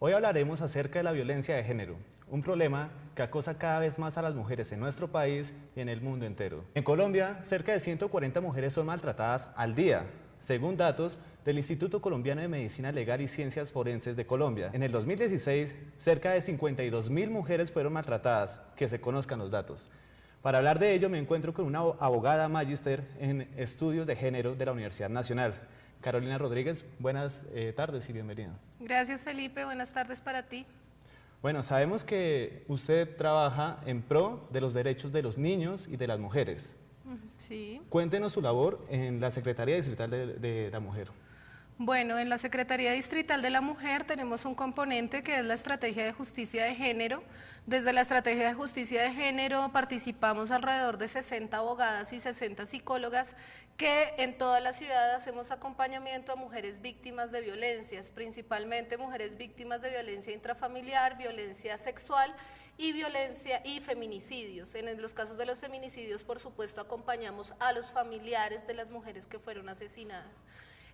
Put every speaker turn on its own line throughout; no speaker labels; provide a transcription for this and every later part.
Hoy hablaremos acerca de la violencia de género, un problema que acosa cada vez más a las mujeres en nuestro país y en el mundo entero. En Colombia, cerca de 140 mujeres son maltratadas al día, según datos del Instituto Colombiano de Medicina Legal y Ciencias Forenses de Colombia. En el 2016, cerca de 52.000 mujeres fueron maltratadas, que se conozcan los datos. Para hablar de ello me encuentro con una abogada magíster en estudios de género de la Universidad Nacional. Carolina Rodríguez, buenas tardes y bienvenida.
Gracias, Felipe, buenas tardes para ti.
Bueno, sabemos que usted trabaja en pro de los derechos de los niños y de las mujeres.
Sí.
Cuéntenos su labor en la Secretaría Distrital de la Mujer.
Bueno, en la Secretaría Distrital de la Mujer tenemos un componente que es la Estrategia de Justicia de Género. Desde la Estrategia de Justicia de Género participamos alrededor de 60 abogadas y 60 psicólogas que en toda la ciudad hacemos acompañamiento a mujeres víctimas de violencias, principalmente mujeres víctimas de violencia intrafamiliar, violencia sexual y violencia y feminicidios. En los casos de los feminicidios, por supuesto, acompañamos a los familiares de las mujeres que fueron asesinadas.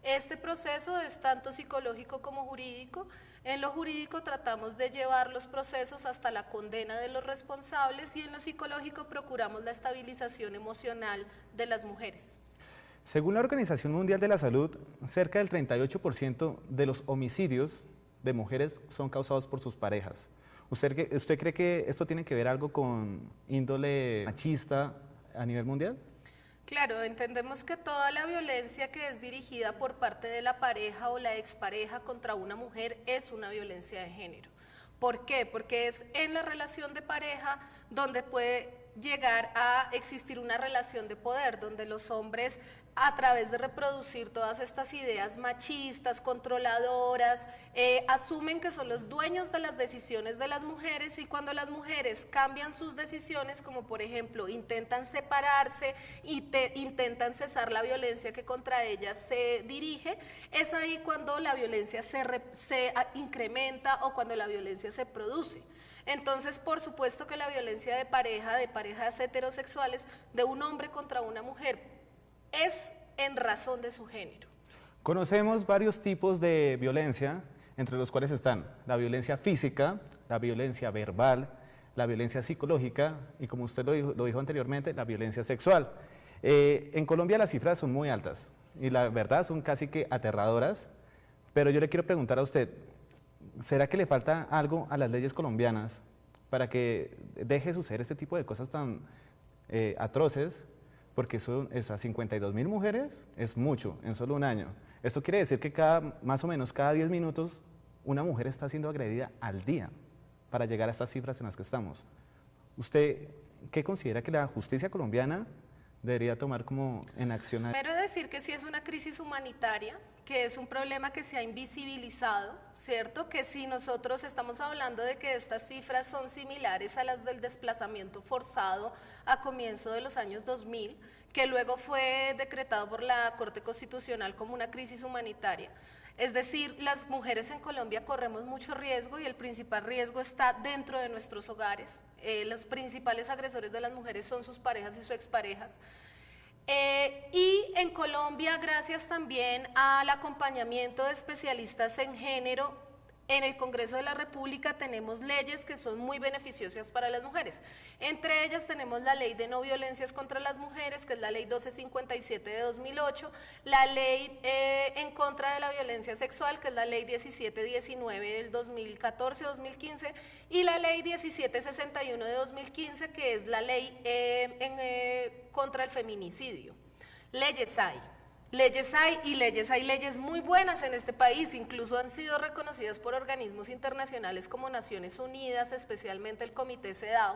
Este proceso es tanto psicológico como jurídico. En lo jurídico tratamos de llevar los procesos hasta la condena de los responsables y en lo psicológico procuramos la estabilización emocional de las mujeres.
Según la Organización Mundial de la Salud, cerca del 38% de los homicidios de mujeres son causados por sus parejas. ¿Usted cree que esto tiene que ver algo con índole machista a nivel mundial?
Claro, entendemos que toda la violencia que es dirigida por parte de la pareja o la expareja contra una mujer es una violencia de género. ¿Por qué? Porque es en la relación de pareja donde puede llegar a existir una relación de poder, donde los hombres, a través de reproducir todas estas ideas machistas, controladoras, asumen que son los dueños de las decisiones de las mujeres, y cuando las mujeres cambian sus decisiones, como por ejemplo intentan separarse y intentan cesar la violencia que contra ellas se dirige, es ahí cuando la violencia se incrementa o cuando la violencia se produce. Entonces, por supuesto que la violencia de parejas heterosexuales, de un hombre contra una mujer, es en razón de su género.
Conocemos varios tipos de violencia, entre los cuales están la violencia física, la violencia verbal, la violencia psicológica y, como usted lo dijo anteriormente, la violencia sexual. En Colombia las cifras son muy altas y la verdad son casi que aterradoras, pero yo le quiero preguntar a usted, ¿será que le falta algo a las leyes colombianas para que deje suceder este tipo de cosas tan atroces? Porque eso a 52.000 mujeres es mucho en solo un año. Esto quiere decir que más o menos cada 10 minutos una mujer está siendo agredida al día para llegar a estas cifras en las que estamos. ¿Usted qué considera que la justicia colombiana debería tomar como en acción?
Primero decir que sí es una crisis humanitaria, que es un problema que se ha invisibilizado, ¿cierto? Que si nosotros estamos hablando de que estas cifras son similares a las del desplazamiento forzado a comienzo de los años 2000, que luego fue decretado por la Corte Constitucional como una crisis humanitaria. Es decir, las mujeres en Colombia corremos mucho riesgo y el principal riesgo está dentro de nuestros hogares. Los principales agresores de las mujeres son sus parejas y sus exparejas. Y en Colombia, gracias también al acompañamiento de especialistas en género, en el Congreso de la República tenemos leyes que son muy beneficiosas para las mujeres. Entre ellas tenemos la Ley de No Violencias contra las Mujeres, que es la Ley 1257 de 2008, la Ley en contra de la violencia sexual, que es la Ley 1719 del 2014-2015, y la Ley 1761 de 2015, que es la Ley contra el feminicidio. Leyes hay. Leyes hay y hay leyes muy buenas en este país, incluso han sido reconocidas por organismos internacionales como Naciones Unidas, especialmente el Comité CEDAW.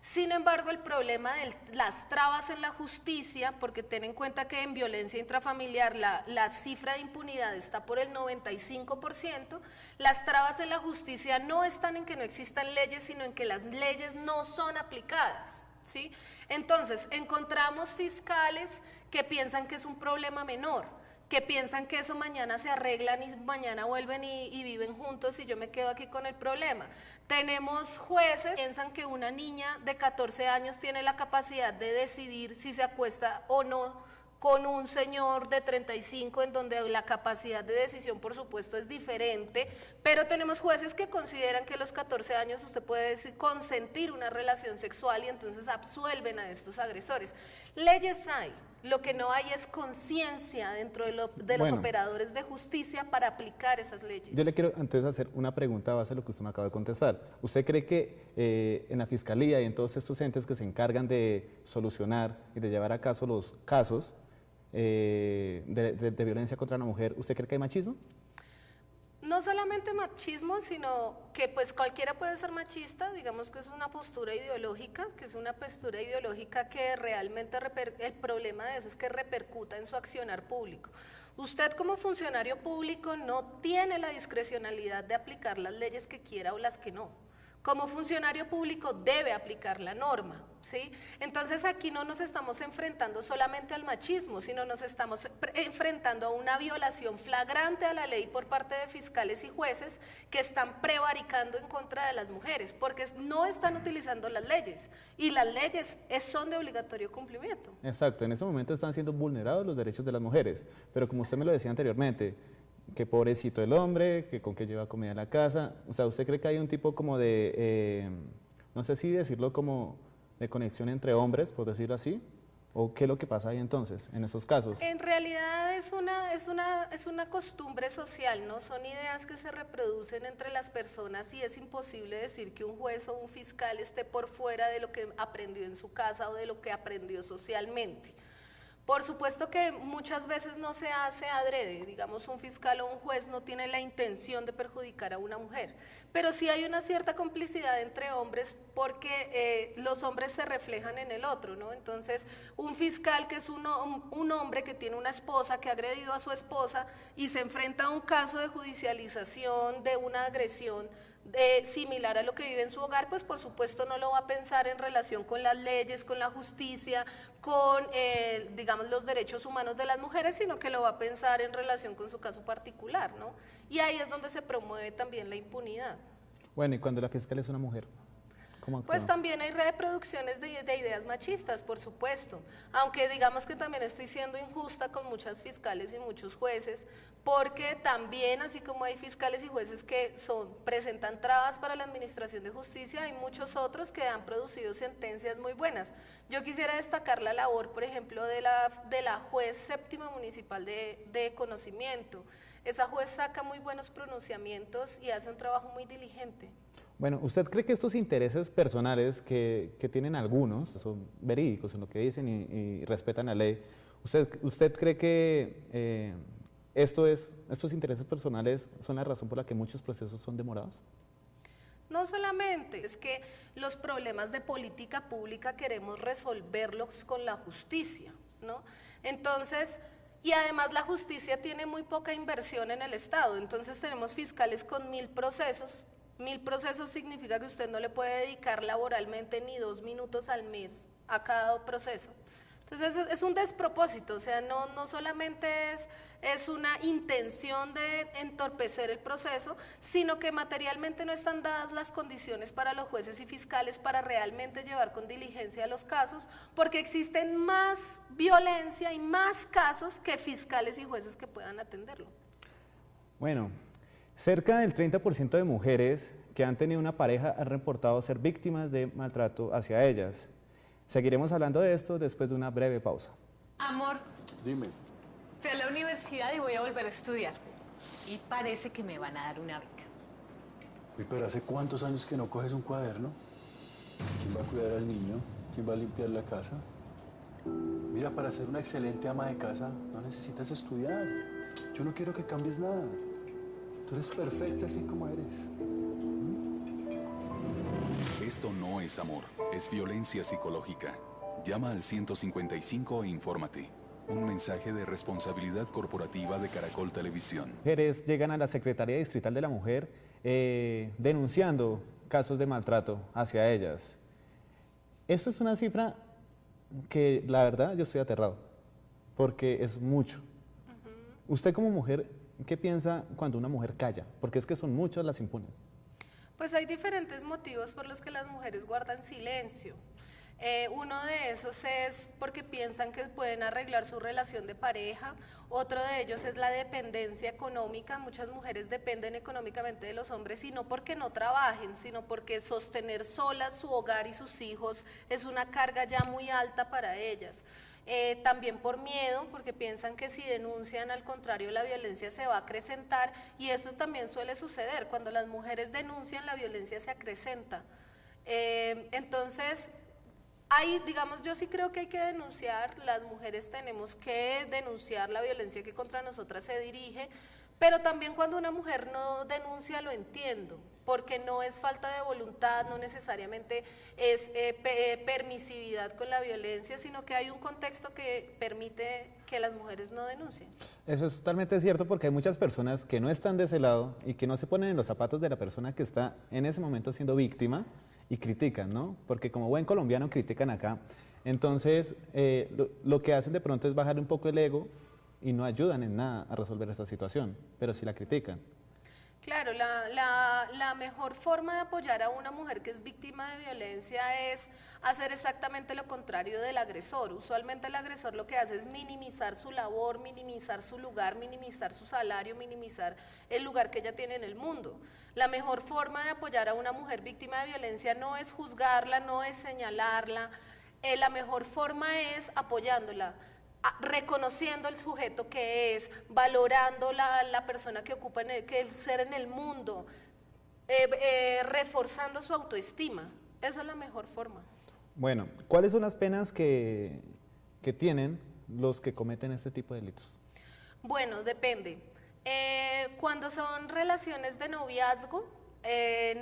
Sin embargo, el problema de las trabas en la justicia, porque ten en cuenta que en violencia intrafamiliar la cifra de impunidad está por el 95%, las trabas en la justicia no están en que no existan leyes, sino en que las leyes no son aplicadas. ¿Sí? Entonces, encontramos fiscales que piensan que es un problema menor, que piensan que eso mañana se arreglan y mañana vuelven y viven juntos y yo me quedo aquí con el problema. Tenemos jueces que piensan que una niña de 14 años tiene la capacidad de decidir si se acuesta o no con un señor de 35 en donde la capacidad de decisión por supuesto es diferente, pero tenemos jueces que consideran que a los 14 años usted puede consentir una relación sexual y entonces absuelven a estos agresores. Leyes hay, lo que no hay es conciencia dentro de los operadores de justicia para aplicar esas leyes.
Yo le quiero antes hacer una pregunta a base de lo que usted me acaba de contestar. ¿Usted cree que en la Fiscalía y en todos estos entes que se encargan de solucionar y de llevar a caso los casos de violencia contra la mujer, ¿usted cree que hay machismo?
No solamente machismo, sino que pues cualquiera puede ser machista, digamos que es una postura ideológica, que realmente el problema de eso es que repercuta en su accionar público. Usted como funcionario público no tiene la discrecionalidad de aplicar las leyes que quiera o las que no. Como funcionario público debe aplicar la norma, ¿sí? Entonces aquí no nos estamos enfrentando solamente al machismo, sino nos estamos enfrentando a una violación flagrante a la ley por parte de fiscales y jueces que están prevaricando en contra de las mujeres, porque no están utilizando las leyes, y las leyes son de obligatorio cumplimiento.
Exacto, en ese momento están siendo vulnerados los derechos de las mujeres, pero como usted me lo decía anteriormente, que pobrecito el hombre, que con qué lleva comida a la casa. O sea, ¿usted cree que hay un tipo como de, no sé si decirlo como de conexión entre hombres, por decirlo así? ¿O qué es lo que pasa ahí entonces, en esos casos?
En realidad es una costumbre social, ¿no? Son ideas que se reproducen entre las personas y es imposible decir que un juez o un fiscal esté por fuera de lo que aprendió en su casa o de lo que aprendió socialmente. Por supuesto que muchas veces no se hace adrede, digamos un fiscal o un juez no tiene la intención de perjudicar a una mujer, pero sí hay una cierta complicidad entre hombres porque los hombres se reflejan en el otro, ¿no? Entonces un fiscal que es un hombre que tiene una esposa que ha agredido a su esposa y se enfrenta a un caso de judicialización de una agresión similar a lo que vive en su hogar, pues por supuesto no lo va a pensar en relación con las leyes, con la justicia, con digamos los derechos humanos de las mujeres, sino que lo va a pensar en relación con su caso particular, ¿no? Y ahí es donde se promueve también la impunidad.
Bueno, ¿y cuando la fiscal es una mujer? ¿Cómo actúa?
Pues también hay reproducciones de ideas machistas, por supuesto, aunque digamos que también estoy siendo injusta con muchas fiscales y muchos jueces, porque también, así como hay fiscales y jueces que presentan trabas para la administración de justicia, hay muchos otros que han producido sentencias muy buenas. Yo quisiera destacar la labor, por ejemplo, de la juez séptima municipal de conocimiento. Esa juez saca muy buenos pronunciamientos y hace un trabajo muy diligente.
Bueno, ¿usted cree que estos intereses personales que tienen algunos son verídicos en lo que dicen y respetan la ley? ¿Usted cree que estos intereses personales son la razón por la que muchos procesos son demorados?
No solamente, es que los problemas de política pública queremos resolverlos con la justicia, ¿no? Entonces, y además la justicia tiene muy poca inversión en el Estado, entonces tenemos fiscales con 1000 procesos. 1000 procesos significa que usted no le puede dedicar laboralmente ni 2 minutos al mes a cada proceso. Entonces es un despropósito, o sea, no solamente es una intención de entorpecer el proceso, sino que materialmente no están dadas las condiciones para los jueces y fiscales para realmente llevar con diligencia los casos, porque existen más violencia y más casos que fiscales y jueces que puedan atenderlo.
Bueno, cerca del 30% de mujeres que han tenido una pareja han reportado ser víctimas de maltrato hacia ellas. Seguiremos hablando de esto después de una breve pausa.
Amor.
Dime.
Fui a la universidad y voy a volver a estudiar. Y parece que me van a dar una beca.
Uy, pero ¿hace cuántos años que no coges un cuaderno? ¿Quién va a cuidar al niño? ¿Quién va a limpiar la casa? Mira, para ser una excelente ama de casa no necesitas estudiar. Yo no quiero que cambies nada. Tú eres perfecta así como eres.
Esto no es amor, es violencia psicológica. Llama al 155 e infórmate. Un mensaje de responsabilidad corporativa de Caracol Televisión.
Mujeres llegan a la Secretaría Distrital de la Mujer denunciando casos de maltrato hacia ellas. Esto es una cifra que la verdad yo estoy aterrado, porque es mucho. Usted como mujer, ¿qué piensa cuando una mujer calla? Porque es que son muchas las impunes.
Pues hay diferentes motivos por los que las mujeres guardan silencio. Uno de esos es porque piensan que pueden arreglar su relación de pareja. Otro de ellos es la dependencia económica. Muchas mujeres dependen económicamente de los hombres y no porque no trabajen, sino porque sostener solas su hogar y sus hijos es una carga ya muy alta para ellas. También por miedo, porque piensan que si denuncian, al contrario, la violencia se va a acrecentar, y eso también suele suceder. Cuando las mujeres denuncian, la violencia se acrecenta. Entonces, digamos, yo sí creo que hay que denunciar, las mujeres tenemos que denunciar la violencia que contra nosotras se dirige, pero también cuando una mujer no denuncia lo entiendo, porque no es falta de voluntad, no necesariamente es permisividad con la violencia, sino que hay un contexto que permite que las mujeres no denuncien.
Eso es totalmente cierto, porque hay muchas personas que no están de ese lado y que no se ponen en los zapatos de la persona que está en ese momento siendo víctima y critican, ¿no? Porque como buen colombiano critican acá. Entonces, lo que hacen de pronto es bajar un poco el ego y no ayudan en nada a resolver esta situación, pero sí la critican.
Claro, la mejor forma de apoyar a una mujer que es víctima de violencia es hacer exactamente lo contrario del agresor. Usualmente el agresor lo que hace es minimizar su labor, minimizar su lugar, minimizar su salario, minimizar el lugar que ella tiene en el mundo. La mejor forma de apoyar a una mujer víctima de violencia no es juzgarla, no es señalarla, la mejor forma es apoyándola, reconociendo el sujeto que es, valorando la persona que ocupa que el ser en el mundo, reforzando su autoestima. Esa es la mejor forma.
Bueno, ¿cuáles son las penas que tienen los que cometen este tipo de delitos?
Bueno, depende. Cuando son relaciones de noviazgo,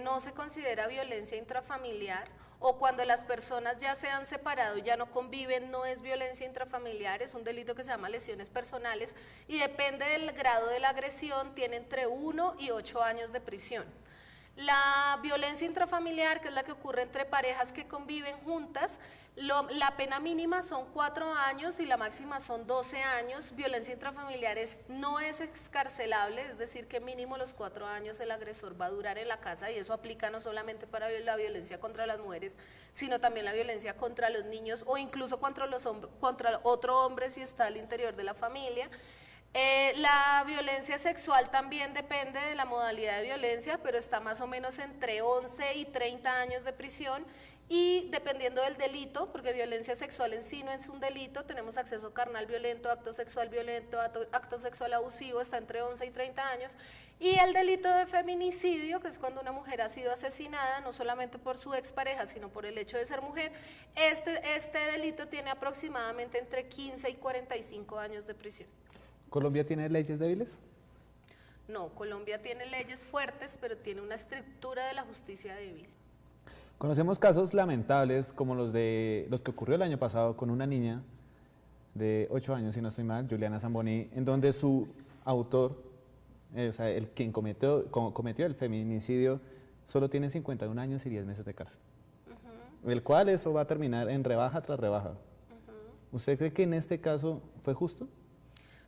no se considera violencia intrafamiliar, o cuando las personas ya se han separado y ya no conviven, no es violencia intrafamiliar, es un delito que se llama lesiones personales, y depende del grado de la agresión, tiene entre 1 y 8 años de prisión. La violencia intrafamiliar, que es la que ocurre entre parejas que conviven juntas, la pena mínima son 4 años y la máxima son 12 años. Violencia intrafamiliar no es excarcelable, es decir, que mínimo los 4 años el agresor va a durar en la casa, y eso aplica no solamente para la violencia contra las mujeres, sino también la violencia contra los niños o incluso contra otro hombre si está al interior de la familia. La violencia sexual también depende de la modalidad de violencia, pero está más o menos entre 11 y 30 años de prisión, y dependiendo del delito, porque violencia sexual en sí no es un delito, tenemos acceso carnal violento, acto sexual violento, acto sexual abusivo, está entre 11 y 30 años, y el delito de feminicidio, que es cuando una mujer ha sido asesinada, no solamente por su expareja, sino por el hecho de ser mujer, este delito tiene aproximadamente entre 15 y 45 años de prisión.
¿Colombia tiene leyes débiles?
No, Colombia tiene leyes fuertes, pero tiene una estructura de la justicia débil.
Conocemos casos lamentables como los que ocurrió el año pasado con una niña de 8 años, si no estoy mal, Juliana Zamboni, en donde su autor, o sea, quien cometió el feminicidio, solo tiene 51 años y 10 meses de cárcel. El cual eso va a terminar en rebaja tras rebaja. ¿Usted cree que en este caso fue justo?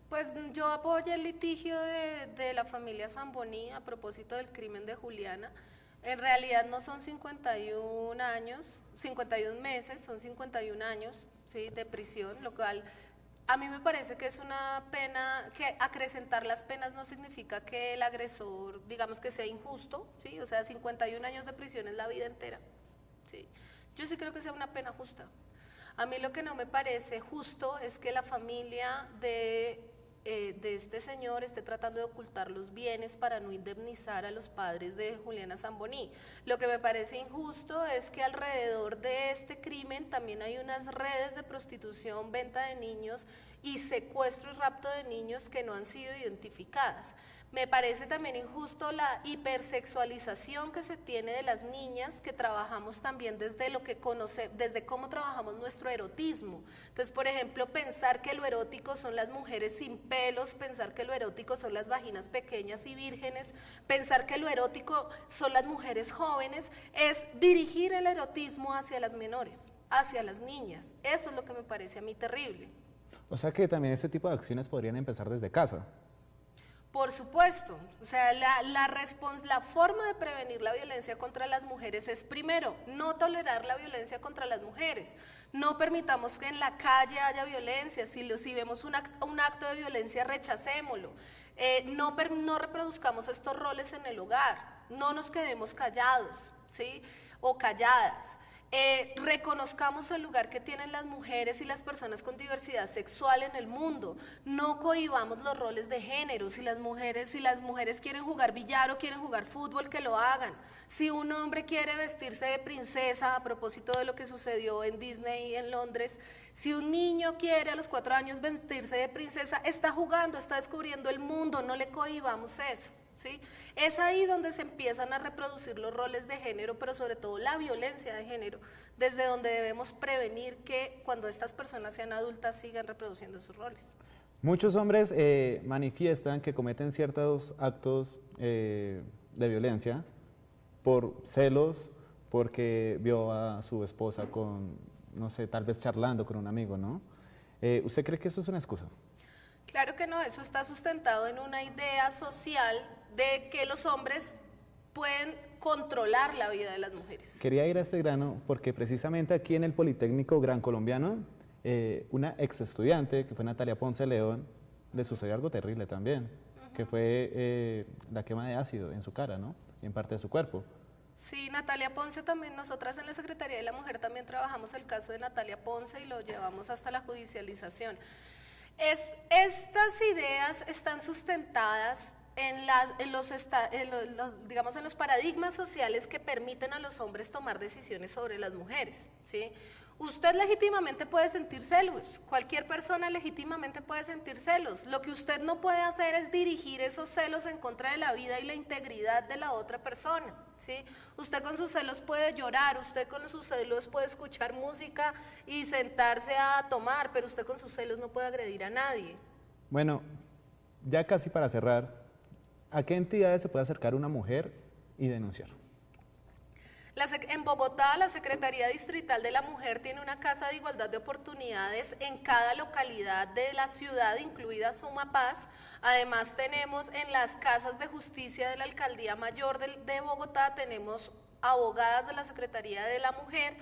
Pues yo apoyo el litigio de la familia Zamboni a propósito del crimen de Juliana. En realidad no son 51 años, 51 meses, son 51 años, ¿sí?, de prisión, lo cual a mí me parece que es una pena, que acrecentar las penas no significa que el agresor, digamos, que sea injusto, ¿sí? O sea, 51 años de prisión es la vida entera, ¿sí? Yo sí creo que sea una pena justa. A mí lo que no me parece justo es que la familia de este señor esté tratando de ocultar los bienes para no indemnizar a los padres de Juliana Zamboni. Lo que me parece injusto es que alrededor de este crimen también hay unas redes de prostitución, venta de niños y secuestro y rapto de niños que no han sido identificadas. Me parece también injusto la hipersexualización que se tiene de las niñas, que trabajamos también desde desde cómo trabajamos nuestro erotismo. Entonces, por ejemplo, pensar que lo erótico son las mujeres sin pelos, pensar que lo erótico son las vaginas pequeñas y vírgenes, pensar que lo erótico son las mujeres jóvenes, es dirigir el erotismo hacia las menores, hacia las niñas. Eso es lo que me parece a mí terrible.
O sea que también este tipo de acciones podrían empezar desde casa.
Por supuesto, o sea, la forma de prevenir la violencia contra las mujeres es, primero, no tolerar la violencia contra las mujeres. No permitamos que en la calle haya violencia. Si vemos un acto de violencia, rechacémoslo. No reproduzcamos estos roles en el hogar. No nos quedemos callados, ¿sí? O calladas. Reconozcamos el lugar que tienen las mujeres y las personas con diversidad sexual en el mundo. No cohibamos los roles de género. Si las mujeres quieren jugar billar o quieren jugar fútbol, que lo hagan. Si un hombre quiere vestirse de princesa, a propósito de lo que sucedió en Disney en Londres, si un niño quiere a los 4 años vestirse de princesa, está jugando, está descubriendo el mundo, no le cohibamos eso. ¿Sí? Es ahí donde se empiezan a reproducir los roles de género, pero sobre todo la violencia de género, desde donde debemos prevenir que cuando estas personas sean adultas sigan reproduciendo sus roles.
Muchos hombres manifiestan que cometen ciertos actos de violencia por celos, porque vio a su esposa con, no sé, tal vez charlando con un amigo, ¿no? ¿Usted cree que eso es una excusa?
Claro que no, eso está sustentado en una idea social de que los hombres pueden controlar la vida de las mujeres.
Quería ir a este grano porque precisamente aquí en el Politécnico Gran Colombiano, una ex estudiante, que fue Natalia Ponce León, le sucedió algo terrible también, que fue la quema de ácido en su cara, ¿no? Y en parte de su cuerpo.
Sí, Natalia Ponce también, nosotras en la Secretaría de la Mujer también trabajamos el caso de Natalia Ponce y lo llevamos hasta la judicialización. Estas ideas están sustentadas en los paradigmas sociales que permiten a los hombres tomar decisiones sobre las mujeres, ¿sí? Usted legítimamente puede sentir celos, cualquier persona legítimamente puede sentir celos. Lo que usted no puede hacer es dirigir esos celos en contra de la vida y la integridad de la otra persona, ¿sí? Usted con sus celos puede llorar, usted con sus celos puede escuchar música y sentarse a tomar, pero usted con sus celos no puede agredir a nadie.
Bueno, ya casi para cerrar, ¿a qué entidades se puede acercar una mujer y denunciar?
En Bogotá, la Secretaría Distrital de la Mujer tiene una casa de igualdad de oportunidades en cada localidad de la ciudad, incluida Sumapaz. Además, tenemos en las casas de justicia de la Alcaldía Mayor de Bogotá, tenemos abogadas de la Secretaría de la Mujer.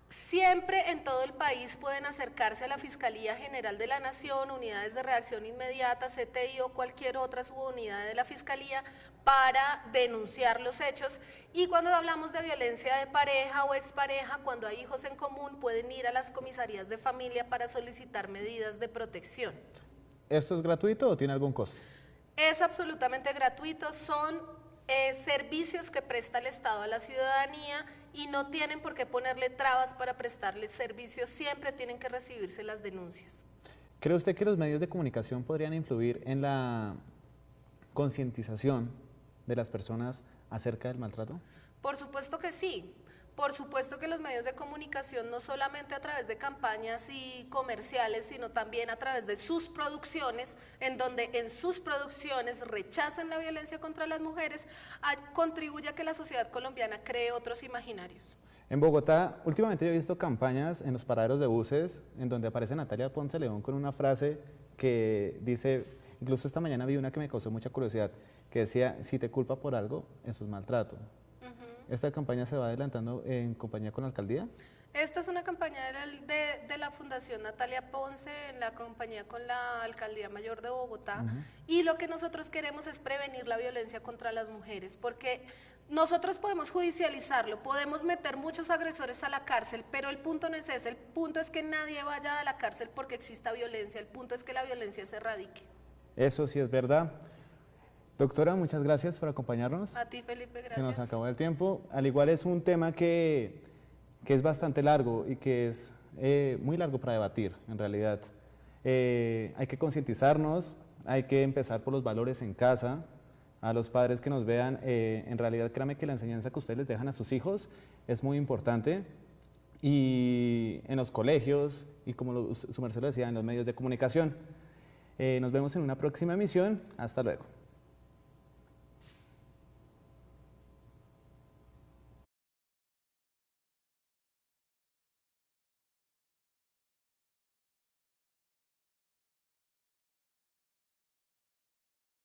Siempre en todo el país pueden acercarse a la Fiscalía General de la Nación, unidades de reacción inmediata, CTI o cualquier otra subunidad de la Fiscalía para denunciar los hechos. Y cuando hablamos de violencia de pareja o expareja, cuando hay hijos en común, pueden ir a las comisarías de familia para solicitar medidas de protección.
¿Esto es gratuito o tiene algún costo?
Es absolutamente gratuito, son servicios que presta el Estado a la ciudadanía y no tienen por qué ponerle trabas para prestarles servicios, siempre tienen que recibirse las denuncias.
¿Cree usted que los medios de comunicación podrían influir en la concientización de las personas acerca del maltrato?
Por supuesto que sí. Por supuesto que los medios de comunicación, no solamente a través de campañas y comerciales, sino también a través de sus producciones, en donde en sus producciones rechazan la violencia contra las mujeres, contribuye a que la sociedad colombiana cree otros imaginarios.
En Bogotá, últimamente yo he visto campañas en los paraderos de buses en donde aparece Natalia Ponce León con una frase que dice, incluso esta mañana vi una que me causó mucha curiosidad, que decía, si te culpa por algo, eso es maltrato. ¿Esta campaña se va adelantando en compañía con la alcaldía?
Esta es una campaña de la Fundación Natalia Ponce, en la compañía con la Alcaldía Mayor de Bogotá, y lo que nosotros queremos es prevenir la violencia contra las mujeres, porque nosotros podemos judicializarlo, podemos meter muchos agresores a la cárcel, pero el punto no es ese, el punto es que nadie vaya a la cárcel porque exista violencia, el punto es que la violencia se erradique.
Eso sí es verdad. Doctora, muchas gracias por acompañarnos.
A ti, Felipe, gracias.
Se nos acabó el tiempo. Al igual es un tema que es bastante largo y que es muy largo para debatir, en realidad. Hay que concientizarnos, hay que empezar por los valores en casa. A los padres que nos vean, en realidad créanme que la enseñanza que ustedes les dejan a sus hijos es muy importante. Y en los colegios, y como su merced lo decía, en los medios de comunicación. Nos vemos en una próxima emisión. Hasta luego.